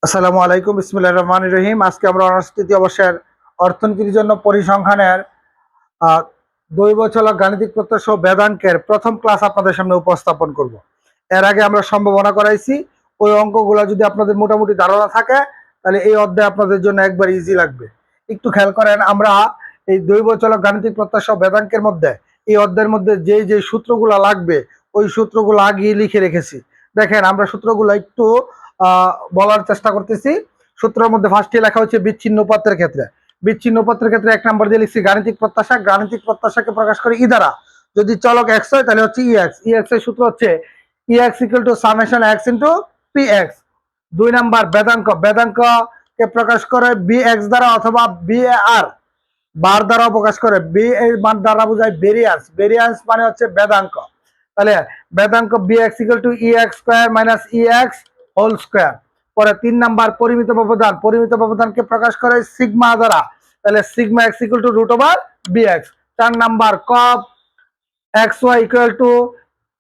আসসালামু আলাইকুম, বিসমিল্লাহির রহমানির রহিম। আজকে আমরা অনার্স তৃতীয় বর্ষের অর্থনীতির জন্য পরিসংখ্যানের দৈবচলক গাণিতিক প্রত্যয় সহ বেদাঙ্কের প্রথম ক্লাস আপনাদের সামনে উপস্থাপন করব। এর আগে আমরা সম্ভাবনা করাইছি। ওই অঙ্কগুলো যদি আপনাদের মোটামুটি ধারণা থাকে তাহলে এই অধ্যায় আপনাদের জন্য একবার ইজি লাগবে। একটু খেয়াল করেন, আমরা এই দৈবচলক গাণিতিক প্রত্যয় সহ বেদাঙ্কের মধ্যে এই অধ্যায়ের মধ্যে যে সূত্রগুলো লাগবে ওই সূত্রগুলো আগিয়ে লিখে রেখেছি। দেখেন, আমরা সূত্রগুলো একটু বলার চেষ্টা করতেছি। সূত্রের মধ্যে ফার্স্টে লেখা হচ্ছে বিচ্ছিন্ন উপাত্তের ক্ষেত্রে। বিচ্ছিন্ন উপাত্তের ক্ষেত্রে 1 নম্বর দিয়ে লিখছি গাণিতিক প্রত্যাশা। গাণিতিক প্রত্যাশাকে প্রকাশ করে ই দ্বারা। যদি চলক এক্স হয় তাহলে হচ্ছে ইএক্স। ইএক্স এর সূত্র হচ্ছে E X equal to summation X into P X. 2 number বেদাঙ্ক। বেদাঙ্ককে প্রকাশ করে বিএক্স দ্বারা অথবা বিআর বার দ্বারা প্রকাশ করে। বি এর মান দ্বারা বোঝায় ভেরিয়ান্স। ভেরিয়ান্স মানে হচ্ছে বেদাঙ্ক। তাহলে বেদাঙ্ক V X equal to EX square minus EX whole square. পরে 3 নাম্বার পরিমিত ব্যবধান। পরিমিত ব্যবধানকে প্রকাশ করে সিগমা দ্বারা। তাহলে sigma X equal to root over V X. 4 number cov X Y equal to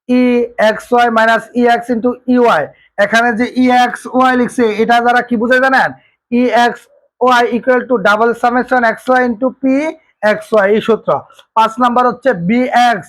E X Y minus E X into E Y. এখানে যে ই X Y লিখছে এটা দ্বারা কি বোঝায় জানেন? E X Y equal to double summation X Y into P X Y, এই সূত্র। 5 নাম্বার হচ্ছে বি এক্স।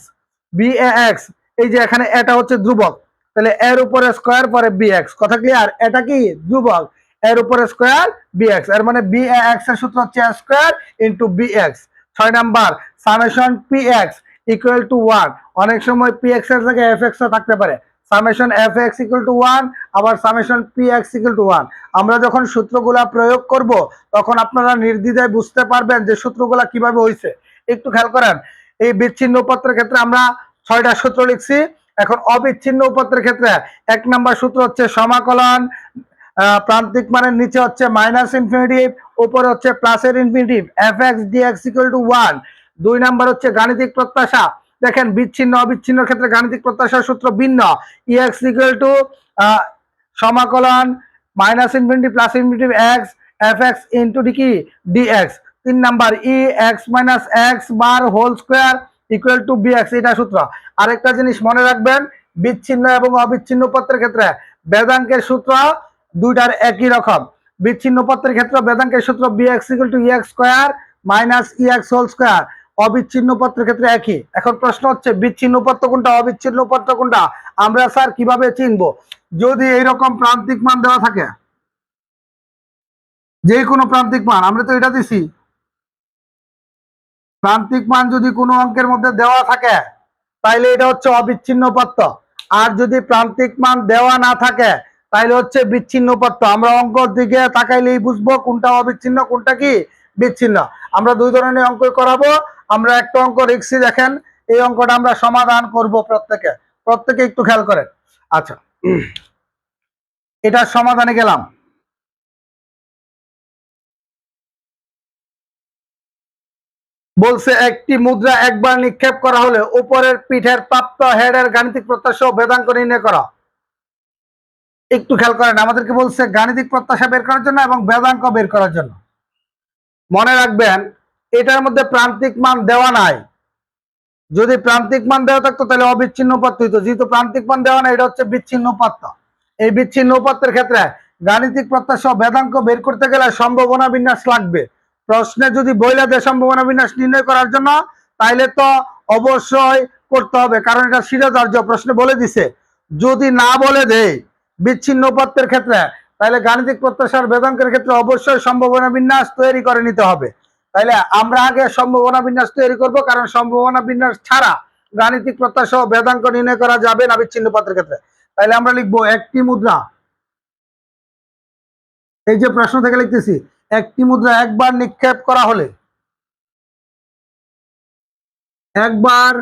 বি এক্স, এই যে এখানে এটা হচ্ছে ধ্রুবক, তাহলে এর উপরে স্কয়ার পরে বি এক্স। কথা ক্লিয়ার? এটা কি ধ্রুবক, এর উপরে স্কয়ার বি এক্স, এর মানে বি এক্স এর সূত্র হচ্ছে square into b x. 6 number summation p x equal to 1। অনেক সময় পি এক্স এর জায়গায় এফ এক্স থাকতে পারে। Summation F x equal to 1 আবার summation p x equal to 1। আমরা যখন সূত্রগুলা প্রয়োগ করব তখন আপনারা নির্দ্বিধায় বুঝতে পারবেন যে সূত্রগুলা কিভাবে হইছে। একটু খেয়াল করেন, এই বিচ্ছিন্ন উপাত্তের ক্ষেত্রে আমরা 6টা সূত্র লিখছি। এখন অবিচ্ছিন্ন উপাত্তের ক্ষেত্রে 1 নাম্বার সূত্র হচ্ছে সমাকলন। প্রান্তিক মানের নিচে হচ্ছে মাইনাস ইনফিনিটিভ, উপরে হচ্ছে প্লাসের infinitive, f x dx equal to 1। 2 number হচ্ছে গাণিতিক প্রত্যাশা। দেখেন, বিচ্ছিন্ন অবিচ্ছিন্ন ক্ষেত্রে গাণিতিক প্রত্যাশার সূত্র ভিন্ন। ইএক্স ইকুয়াল টু সমাকলন minus infinity plus infinity X F X into কি D X. 3 number E X minus X bar whole square equal to V X, এটা সূত্র। আরেকটা জিনিস মনে রাখবেন, বিচ্ছিন্ন এবং অবিচ্ছিন্ন উপাত্তের ক্ষেত্রে বেদাঙ্কের সূত্র দুইটার একই রকম। বিচ্ছিন্ন উপাত্তের ক্ষেত্রে বেদাঙ্কের সূত্র v x equal to EX square minus EX whole square. অবিচ্ছিন্ন উপাত্তের ক্ষেত্রে একই। এখন প্রশ্ন হচ্ছে বিচ্ছিন্ন উপাত্ত কোনটা, অবিচ্ছিন্ন উপাত্ত কোনটা? আমরা স্যার কিভাবে চিনবো? যদি এইরকম প্রান্তিক মান দেওয়া থাকে, যে কোনো প্রান্তিক মান, আমরা তো এটা দিছি, প্রান্তিক মান যদি কোনো অঙ্কের মধ্যে দেওয়া থাকে তাইলে এটা হচ্ছে অবিচ্ছিন্ন উপাত্ত। আর যদি প্রান্তিক মান দেওয়া না থাকে তাইলে হচ্ছে বিচ্ছিন্ন উপাত্ত। আমরা অঙ্কর দিকে তাকাইলেই বুঝবো কোনটা অবিচ্ছিন্ন কোনটা কি বিচ্ছিন্ন। আমরা 2 ধরনের অঙ্ক করাবো। আমরা একটা অঙ্ক লিখছি, দেখেন এই অঙ্কটা আমরা সমাধান করব প্রত্যেকে। প্রত্যেকে একটু খেয়াল করেন। আচ্ছা, এটা সমাধানে গেলাম। বলছে একটি মুদ্রা একবার নিক্ষেপ করা হলে উপরের পিঠের প্রাপ্ত হেডের গাণিতিক প্রত্যাশা ও বেদাঙ্ক নির্ণয় করা। একটু খেয়াল করেন, আমাদেরকে বলছে গাণিতিক প্রত্যাশা বের করার জন্য এবং বেদাঙ্ক বের করার জন্য। মনে রাখবেন, এটার মধ্যে প্রান্তিক মান দেওয়া নাই। যদি প্রান্তিক মান দেওয়া থাকতো তাহলে অবিচ্ছিন্ন উপাত্ত হইতো। যেহেতু প্রান্তিক মান দেওয়া নাই, এটা হচ্ছে বিচ্ছিন্ন উপাত্ত। এই বিচ্ছিন্ন উপাত্তের ক্ষেত্রে গাণিতিক প্রত্যাশা বেদাঙ্ক বের করতে গেলে সম্ভাবনা বিন্যাস লাগবে। প্রশ্নে যদি বইলা দেয় সম্ভাবনা বিন্যাস নির্ণয় করার জন্য, তাইলে তো অবশ্যই করতে হবে, কারণ এটা শিরোধার্য, প্রশ্নে বলে দিছে। যদি না বলে দেয় বিচ্ছিন্ন উপাত্তের ক্ষেত্রে, তাহলে গাণিতিক প্রত্যাশার বেদাঙ্কের ক্ষেত্রে অবশ্যই সম্ভাবনা বিন্যাস তৈরি করে নিতে হবে। তাইলে আমরা আগে সম্ভাবনা বিন্যাস তৈরি করব, কারণ সম্ভাবনা বিন্যাস ছাড়া গাণিতিক প্রত্যাশা ও বেদাঙ্ক নির্ণয় করা যাবে না বিচ্ছিন্ন উপাত্তের ক্ষেত্রে। তাইলে আমরা লিখবো একটি মুদ্রা, এই যে প্রশ্ন থেকে লিখতেছি, একটি মুদ্রা একবার নিক্ষেপ করা হলে, একবার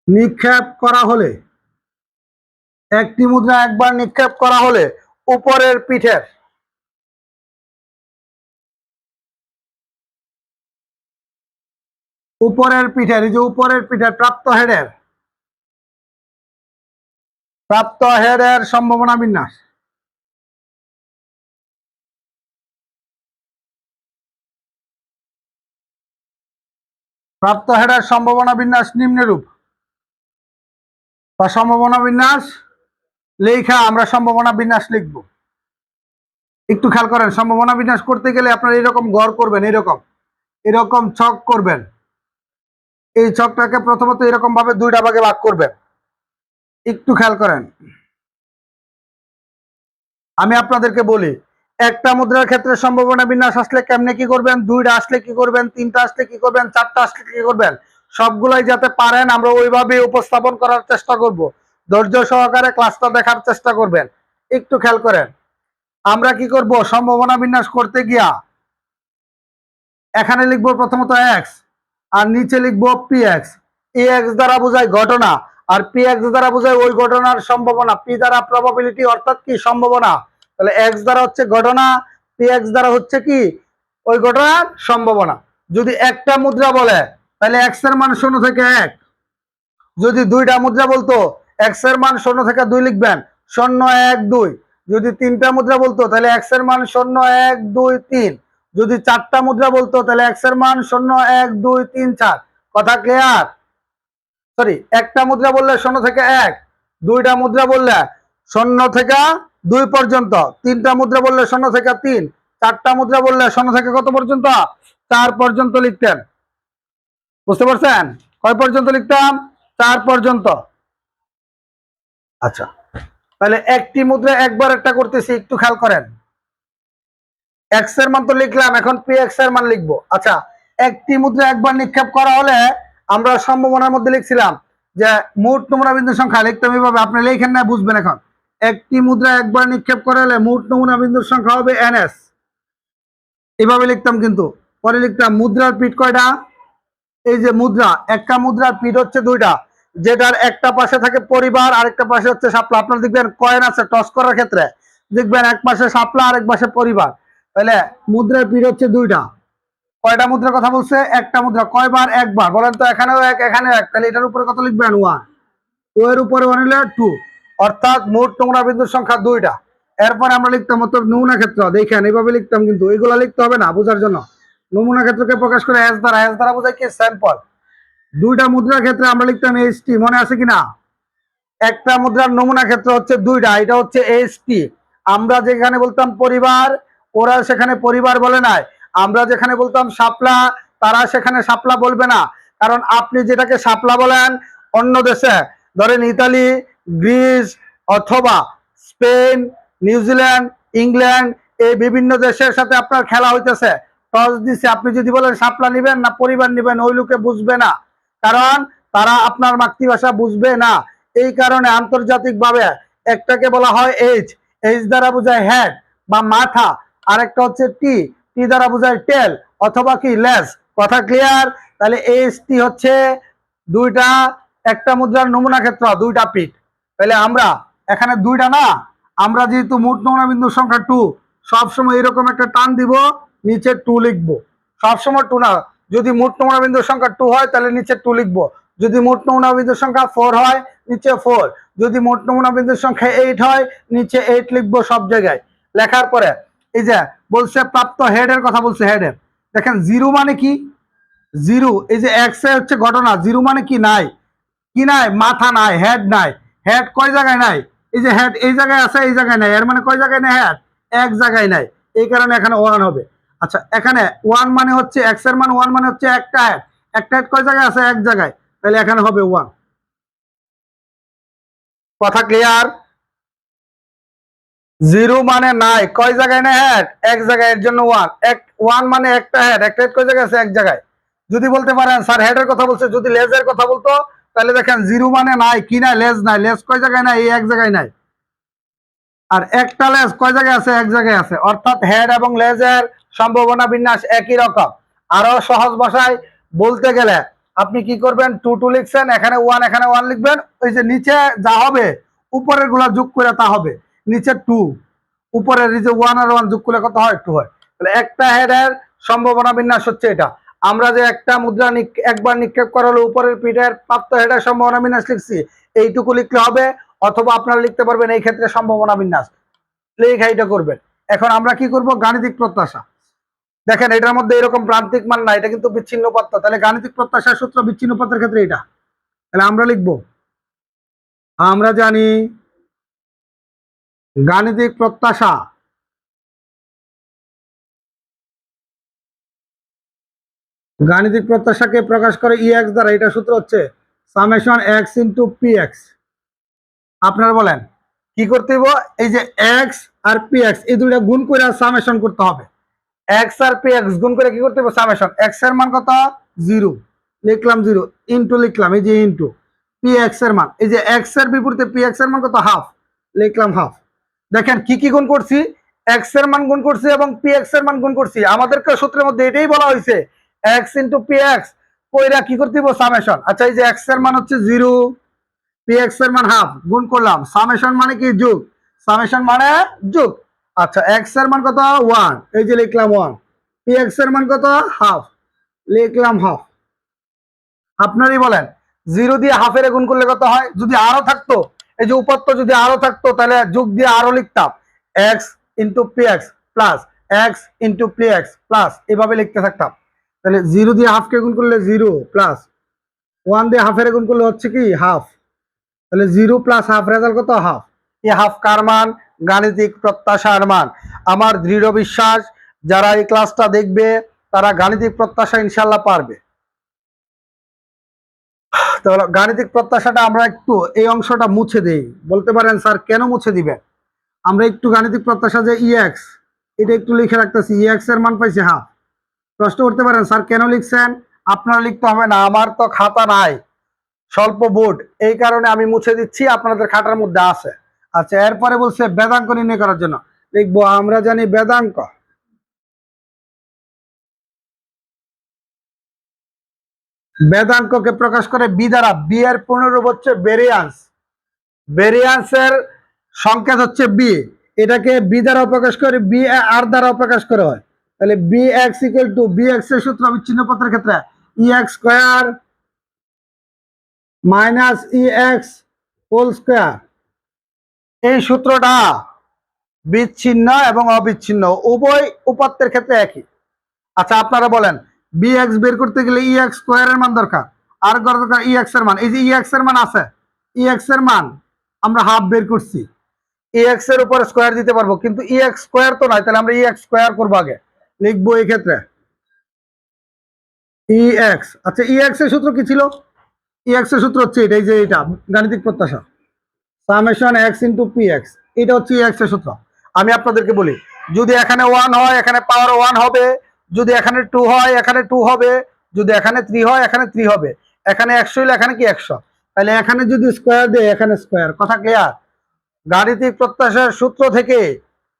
নিক্ষেপ করা হলে, একটি মুদ্রা একবার নিক্ষেপ করা হলে উপরের পিঠের, উপরের পিঠের, এই যে উপরের পিঠের প্রাপ্ত হেডের সম্ভাবনা বিন্যাস, প্রাপ্ত হেডের সম্ভাবনা বিন্যাস নিম্নরূপ, বা সম্ভাবনা বিন্যাস লেখা আমরা সম্ভাবনা বিন্যাস লিখবো। একটু খেয়াল করেন, সম্ভাবনা বিন্যাস করতে গেলে আপনারা এরকম গড় করবেন, এরকম এরকম ছক করবেন। এই ছকটাকে প্রথমত এরকম ভাবে দুইটা ভাগে ভাগ করবেন। একটু খেয়াল করেন, আমি আপনাদেরকে বলি, একটা মুদ্রার ক্ষেত্রে সম্ভাবনা বিন্যাস আসলে কেমনে কি করবেন, দুইটা আসলে কি করবেন, তিনটা আসলে কি করবেন, চারটা আসলে কি করবেন, সবগুলাই যাতে পারেন আমরা ওইভাবে উপস্থাপন করার চেষ্টা করব। ধৈর্য সহকারে ক্লাসটা দেখার চেষ্টা করবেন। একটু খেয়াল করেন, আমরা কি করব, সম্ভাবনা বিন্যাস করতে গিয়া এখানে লিখবো প্রথমত এক্স, আর নিচে লিখবো পি এক্স। এ এক্স দ্বারা বোঝায় ঘটনা, আর পি এক্স দ্বারা বোঝায় ওই ঘটনার সম্ভাবনা। পি দ্বারা প্রবাবিলিটি অর্থাৎ কি সম্ভাবনা। তাহলে এক্স দ্বারা হচ্ছে ঘটনা, পি এক্স দ্বারা হচ্ছে কি ওই ঘটনার সম্ভাবনা। যদি একটা মুদ্রা বলে তাহলে এক্স এর মান 0 থেকে 1। যদি দুইটা মুদ্রা বলতো এক্স এর মান 0 থেকে 2 লিখবেন, 0 1 2। যদি তিনটা মুদ্রা বলতো তাহলে এক্স এর মান 0 1 2 3। যদি চারটা মুদ্রা বলতো তাহলে এক্স এর মান 0 1 2 3 4। কথা ক্লিয়ার? সরি, একটা মুদ্রা বললে 0 থেকে 1, দুইটা মুদ্রা বললে 0 থেকে 2 পর্যন্ত, তিনটা মুদ্রা বললে 0 থেকে 3, চারটা মুদ্রা বললে 0 থেকে কত পর্যন্ত, 4 পর্যন্ত লিখতেন। বুঝতে পারছেন? কয় পর্যন্ত লিখতাম? 4 পর্যন্ত। আচ্ছা, তাহলে একটি মুদ্রা একবার একটা করতেছি, একটু খেয়াল করেন। এক্স এর মান তো লিখলাম, এখন পি এক্স এর মান লিখবো। আচ্ছা, একটি মুদ্রা একবার নিক্ষেপ করা হলে আমরা সম্ভাবনার মধ্যে লিখছিলাম যে মোট নমুনা বিন্দু সংখ্যা, লিখতাম এইভাবে, আপনি লেখেন না, বুঝবেন এখন। একটি মুদ্রা একবার নিক্ষেপ করা হলে মোট নমুনা বিন্দুর সংখ্যা হবে এনএস, এভাবে লিখতাম। কিন্তু পরে লিখতাম মুদ্রার পিঠ কয়টা, এই যে মুদ্রা, একটা মুদ্রার পিঠ হচ্ছে দুইটা, যেটার একটা পাশে থাকে পরিবার, আরেকটা পাশে হচ্ছে শাপলা। আপনার দেখবেন কয়েন আছে টস করার ক্ষেত্রে, দেখবেন এক পাশে শাপলা আরেক পাশে পরিবার। তাহলে মুদ্রার পিঠ হচ্ছে দুইটা। কয়টা মুদ্রার কথা বলছে? একটা মুদ্রা। কয়বার? একবার। বলেন তো, এখানেও এক, এখানেও এক, তাহলে এটার উপরে কত লিখবেন? 1। ও এর উপরে 1 হলে 2, অর্থাৎ মোট নমুনা বিন্দুর সংখ্যা 2টা। এরপরে আমরা লিখতাম মতো নমুনা ক্ষেত্র, দেখেন এইভাবে লিখতাম, কিন্তু এইগুলো লিখতে হবে না বোঝার জন্য। নমুনা ক্ষেত্রকে প্রকাশ করে এস দ্বারা, এস দ্বারা বোঝায় কি স্যাম্পল। দুইটা মুদ্রার ক্ষেত্রে আমরা লিখতাম এইচ টি, মনে আছে কিনা? একটা মুদ্রার নমুনা ক্ষেত্র হচ্ছে দুইটা, এটা হচ্ছে এইচ টি। আমরা যেখানে বলতাম পরিবার, ওরা সেখানে পরিবার বলে নাই। আমরা যেখানে বলতাম শাপলা, তারা সেখানে শাপলা বলবে না। কারণ আপনি যেটাকে শাপলা বলেন অন্য দেশে, ধরেন ইতালি, গ্রিস অথবা স্পেন, নিউজিল্যান্ড, ইংল্যান্ড, এই বিভিন্ন দেশের সাথে আপনার খেলা হইতেছে, টস দিছে, আপনি যদি বলেন শাপলা নিবেন না পরিবার নিবেন, ওই লোকে বুঝবে না, কারণ তারা আপনার মাতৃভাষা বুঝবে না। এই কারণে আন্তর্জাতিকভাবে একটাকে বলা হয় এইচ, এইচ দ্বারা বোঝায় হেড বা মাথা, আরেকটা হচ্ছে টি, টি দ্বারা বোঝায় টেল অথবা কি লেজ। কথা ক্লিয়ার? তাহলে এইচ টি হচ্ছে দুইটা, একটা মুদ্রার নমুনা ক্ষেত্র, দুইটা পিঠ। তাহলে আমরা এখানে দুইটা না, আমরা যেহেতু মোট নমুনা বিন্দুর সংখ্যা 2, সবসময় এরকম একটা টান দিব, নিচে 2 লিখবো। সবসময় 2 না, যদি মোট নমুনা বিন্দুর সংখ্যা 2 হয় তাহলে নিচে 2 লিখবো। যদি মোট নমুনা বিন্দুর সংখ্যা 4 হয় নিচে 4, যদি মোট নমুনা বিন্দুর সংখ্যা 8 হয় নিচে 8 লিখবো সব জায়গায়। লেখার পরে এই যে বলছে প্রাপ্ত হেডের কথা বলছে, হেডের দেখেন জিরো মানে কি, জিরো, এই যে এক্স এ হচ্ছে ঘটনা, জিরো মানে কি নাই, কি নাই, মাথা নাই, হেড নাই। হেড কয় জায়গায় নাই? এই যে হেড এই জায়গায় আছে, এই জায়গায় নাই, এর মানে কয় জায়গায় নাই? হেড এক জায়গায় নাই, এই কারণে এখানে 1 হবে। আচ্ছা, এখানে 1 মানে হচ্ছে এক্স এর মান 1 মানে হচ্ছে একটা হেড, একটা হেড কয় জায়গায় আছে? এক জায়গায়, তাহলে এখানে হবে 1। কথা ক্লিয়ার? জিরো মানে নাই, কয় জায়গায় নাই? হেড এক জায়গায়, এর জন্য 1। 1 মানে একটা হেড, একটা হেড কয় জায়গায় আছে? এক জায়গায়। যদি বলতে পারেন স্যার হেডের কথা বলছে, যদি লেজের কথা বলতো তাহলে দেখেন জিরো মানে নাই, কি নাই? লেজ নাই। লেজ কয় জায়গায় নাই? এই এক জায়গায় নাই। আর একটা লেজ কয় জায়গায় আছে? এক জায়গায় আছে। অর্থাৎ হেড এবং লেজের সম্ভাবনা বিন্যাস একই রকম। আরো সহজ ভাষায় বলতে গেলে আপনি কি করবেন, 2 লিখছেন, এখানে 1, এখানে 1 লিখবেন, ওই যে নিচে যা হবে উপরের গুলা যোগ করে তা হবে নিচে 2, উপরের এই যে 1 আর 1 যোগ করলে কত হয়? 2 হয়। তাহলে একটা হেডের সম্ভাবনা বিন্যাস হচ্ছে এটা। আমরা যে একটা মুদ্রা একবার নিক্ষেপ করা হলো উপরের পিঠের প্রাপ্ত হেডের সম্ভাবনা বিন্যাস লিখছি, এইটুকু লিখলে হবে। অথবা আপনারা লিখতে পারবেন এই ক্ষেত্রে সম্ভাবনা বিন্যাস, লেখা এটা করবেন। এখন আমরা কি করব, গাণিতিক প্রত্যাশা। দেখেন এটার মধ্যে এরকম প্রান্তিক মান না, এটা কিন্তু বিচ্ছিন্ন পথ। তাহলে গাণিতিক প্রত্যাশার সূত্র বিচ্ছিন্ন পথের ক্ষেত্রে এটা। তাহলে আমরা লিখবো, আমরা জানি গাণিতিক প্রত্যাশা গাণিতিক প্রত্যাশাকে প্রকাশ করে ইএক্স দ্বারা। এটা সূত্র হচ্ছে summation x into P x. আপনারা বলেন কি করতে হবে? এই যে এক্স আর পি এক্স এই দুইটা গুণ করে সামেশন করতে হবে। এক্স আর পি এক্স গুণ করে কি করতে হবে? সামেশন। এক্স এর মান কত? 0, লিখলাম 0, ইন্টু লিখলাম এই যে ইন্টু পি এক্স এর মান, এই যে এক্স এর বিপরীতে পি এক্স এর মান কত? হাফ, লিখলাম হাফ। দেখেন কি কি গুণ করছি? এক্স এর মান গুণ করছি এবং পি এক্স এর মান গুণ করছি। আমাদেরকে সূত্রের মধ্যে এটাই বলা হয়েছে, এক্স ইন্টু পি এক্স কইরা কি করতে হবে? সামেশন। আচ্ছা এই যে এক্স এর মান হচ্ছে 0, পি এক্স এর মান হাফ, গুণ করলাম। সামেশন মানে কি? যোগ। সামেশন মানে যোগ। আচ্ছা এক্স এর মান কত? 1, এই যে লিখলাম 1। পি এক্স এর মান কত? হাফ, লিখলাম হাফ। আপনারই বলেন 0 দিয়ে হাফের গুণ করলে কত হয়? যদি আরো থাকতো, এই যে উপাত্ত যদি আরো থাকতো তাহলে যোগ দিয়ে আরো লিখতাম, x into P x plus x into P x plus, এভাবে লিখতে থাকতাম। তাহলে 0 দিয়ে হাফকে গুণ করলে 0 প্লাস 1 দিয়ে হাফের গুণ করলে হচ্ছে কি? হাফ। তাহলে 0 প্লাস হাফ, রেজাল্ট কত? হাফ। এই হাফ কার মান? গাণিতিক প্রত্যাশার মান। আমার দৃঢ় বিশ্বাস যারা এই ক্লাসটা দেখবে তারা গাণিতিক প্রত্যাশা ইনশাল্লাহ পারবে। তাহলে গাণিতিক প্রত্যাশাটা আমরা একটু এই অংশটা মুছে দেই। বলতে পারেন স্যার কেন মুছে দিবেন? আমরা একটু গাণিতিক প্রত্যাশা যে ইএক্স, এটা একটু লিখে রাখতেছি। ইএক্স এর মান পাইছি হাফ। প্রশ্ন করতে পারেন স্যার কেন লিখছেন? আপনারা লিখতে হবে না, আমার তো খাতা নাই, স্বল্প বোর্ড, এই কারণে আমি মুছে দিচ্ছি, আপনাদের খাতার মধ্যে আছে। আচ্ছা এরপরে বলছে বেদাঙ্ক নির্ণয় করার জন্য। লিখবো আমরা জানি বেদাঙ্ক। বেদাঙ্ককে প্রকাশ করে বি দ্বারা। বি এর পূর্ণরূপ হচ্ছে ভেরিয়ান্স। ভেরিয়ান্সের সংকেত হচ্ছে বি। এটাকে বি দ্বারা প্রকাশ করে, বি আর দ্বারা প্রকাশ করা হয়। তাহলে v x equal to, v x এর সূত্র বিচ্ছিন্ন পথের ক্ষেত্রে ই এক্স স্কয়ার মাইনাস ই এক্স হোল স্কয়ার। এই সূত্রটা বিচ্ছিন্ন এবং অবিচ্ছিন্ন উভয় উপাত্তের ক্ষেত্রে একই। আচ্ছা আপনারা বলেন বি এক্স বের করতে গেলে ই এক্স স্কয়ারের মান দরকার, আর দরকার ই এক্স এর মান। এই যে ই এক্স এর মান আছে, ই এক্স এর মান আমরা হাফ বের করছি, ই এক্স এর উপর স্কয়ার দিতে পারবো, কিন্তু ই এক্স স্কয়ার তো নয়, তাহলে আমরা ই এক্স স্কয়ার করবো আগে। লিখবো এই ক্ষেত্রে ই এক্স। আচ্ছা ই এক্স এর সূত্র কি ছিল? ই এক্স এর সূত্র হচ্ছে এটা, এই যে এটা গাণিতিক প্রত্যাশা, summation x into P x. এটা হচ্ছে ই এক্স এর সূত্র। আমি আপনাদেরকে বলি যদি এখানে 1 হয় এখানে পাওয়ার 1 হবে, যদি এখানে 2 হয় এখানে 2 হবে, যদি এখানে 3 হয় এখানে 3 হবে, এখানে 100 হলে এখানে কি 100। তাহলে এখানে যদি স্কয়ার দেয় এখানে স্কয়ার। কথা ক্লিয়ার? গাণিতিক প্রত্যাশার সূত্র থেকে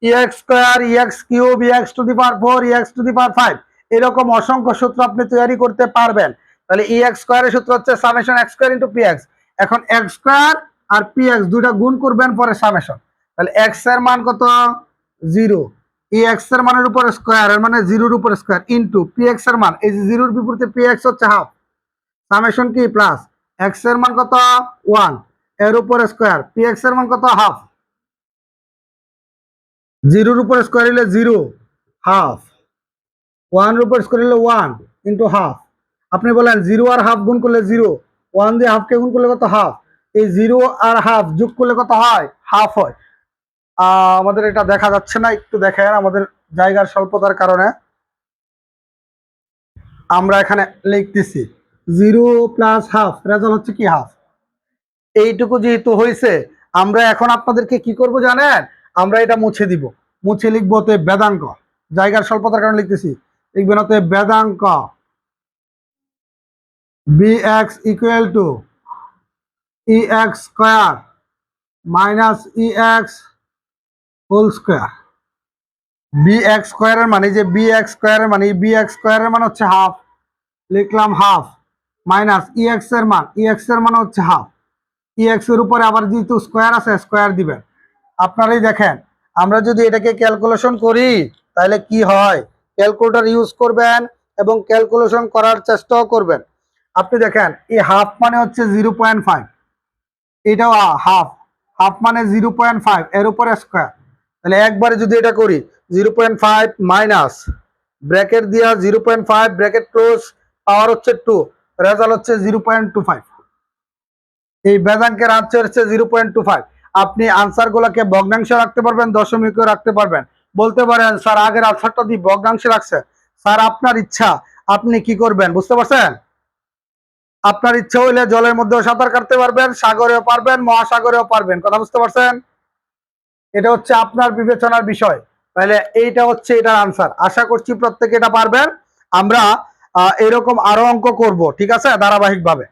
E X square, E X cube, E X to the power 4, E X to the power 5 এরকম অসংখ্য সূত্র আপনি তৈরি করতে পারবেন। তাহলে ইএক্স স্কয়ারের সূত্র হচ্ছে summation x square into P x. এখন এক্স স্কয়ার আর পি এক্স দুইটা গুণ করবেন পরে সামেশন। তাহলে এক্স এর মান কত? 0, ই এক্স এর মানের উপর স্কয়ার, এর মানে 0 এর উপর স্কয়ার, ইনটু পি এক্স এর মান, এই যে 0 এর বিপরীতে পি এক্স হচ্ছে হাফ, সামেশন কি প্লাস এক্স এর মান কত? 1, এর উপর স্কয়ার, পি এক্স এর মান কত? হাফ। 0 এর উপর স্কয়ার হলে 0 হাফ, 1 এর উপর স্কয়ার হলে 1 ইনটু হাফ। আপনি বলেন 0 আর হাফ গুণ করলে 0, 1 দিয়ে হাফকে গুণ করলে কত? হাফ। এই 0 আর হাফ যোগ করলে কত হয়? হাফ হয়। আমাদের এটা দেখা যাচ্ছে না, একটু দেখেন, আমাদের জায়গার স্বল্পতার কারণে আমরা এখানে লিখতেছি 0 প্লাস হাফ, রেজাল্ট হচ্ছে কি? হাফ। এইটুকু যেহেতু হয়েছে, আমরা এখন আপনাদেরকে কি করব জানেন? আমরা এটা মুছে দিব, মুছে লিখবো অতএব বেদাঙ্ক। জায়গার স্বল্পতার কারণে লিখতেছি, লিখবেন অতএব বেদাঙ্ক V x equal to E x square minus E x whole square. V X স্কয়ারের মানে যে বি এক্স স্কয়ারের মানে বি এক্স স্কয়ারের মান হচ্ছে হাফ, লিখলাম হাফ, মাইনাস ই এক্স এর মান, ই এক্স এর মান হচ্ছে হাফ। ই এক্স এর উপরে আবার যেহেতু স্কয়ার আছে স্কয়ার দিবেন। আপনারাই দেখেন আমরা যদি এটাকে ক্যালকুলেশন করি তাহলে কি হয়, ক্যালকুলেটর ইউজ করবেন এবং ক্যালকুলেশন করার চেষ্টাও করবেন। আপনি দেখেন এই হাফ মানে হচ্ছে 0.5, এটাও হাফ, হাফ মানে 0.5 এর উপরে স্কয়ার। তাহলে একবারে যদি এটা করি 0.5 মাইনাস ব্র্যাকেট দিয়া 0.5 ব্র্যাকেট ক্লোজ, পাওয়ার হচ্ছে 2, রেজাল্ট হচ্ছে 0.25। এই বেদাঙ্কের আনসার হচ্ছে 0.25। আপনি আনসার গুলাকে ভগ্নাংশে রাখতে পারবেন, দশমিকেও রাখতে পারবেন। বলতে পারেন স্যার আগের আনসারটা দিয়ে ভগ্নাংশে রাখছে, স্যার আপনার ইচ্ছা, আপনি কি করবেন বুঝতে পারছেন? আপনার ইচ্ছা হইলে জলের মধ্যেও সাঁতার কাটতে পারবেন, সাগরেও পারবেন, মহাসাগরেও পারবেন। কথা বুঝতে পারছেন? এটা হচ্ছে আপনার বিবেচনার বিষয়। তাহলে এইটা হচ্ছে এটার আনসার। আশা করছি প্রত্যেকে এটা পারবেন। আমরা এরকম আরো অঙ্ক করব, ঠিক আছে, ধারাবাহিকভাবে।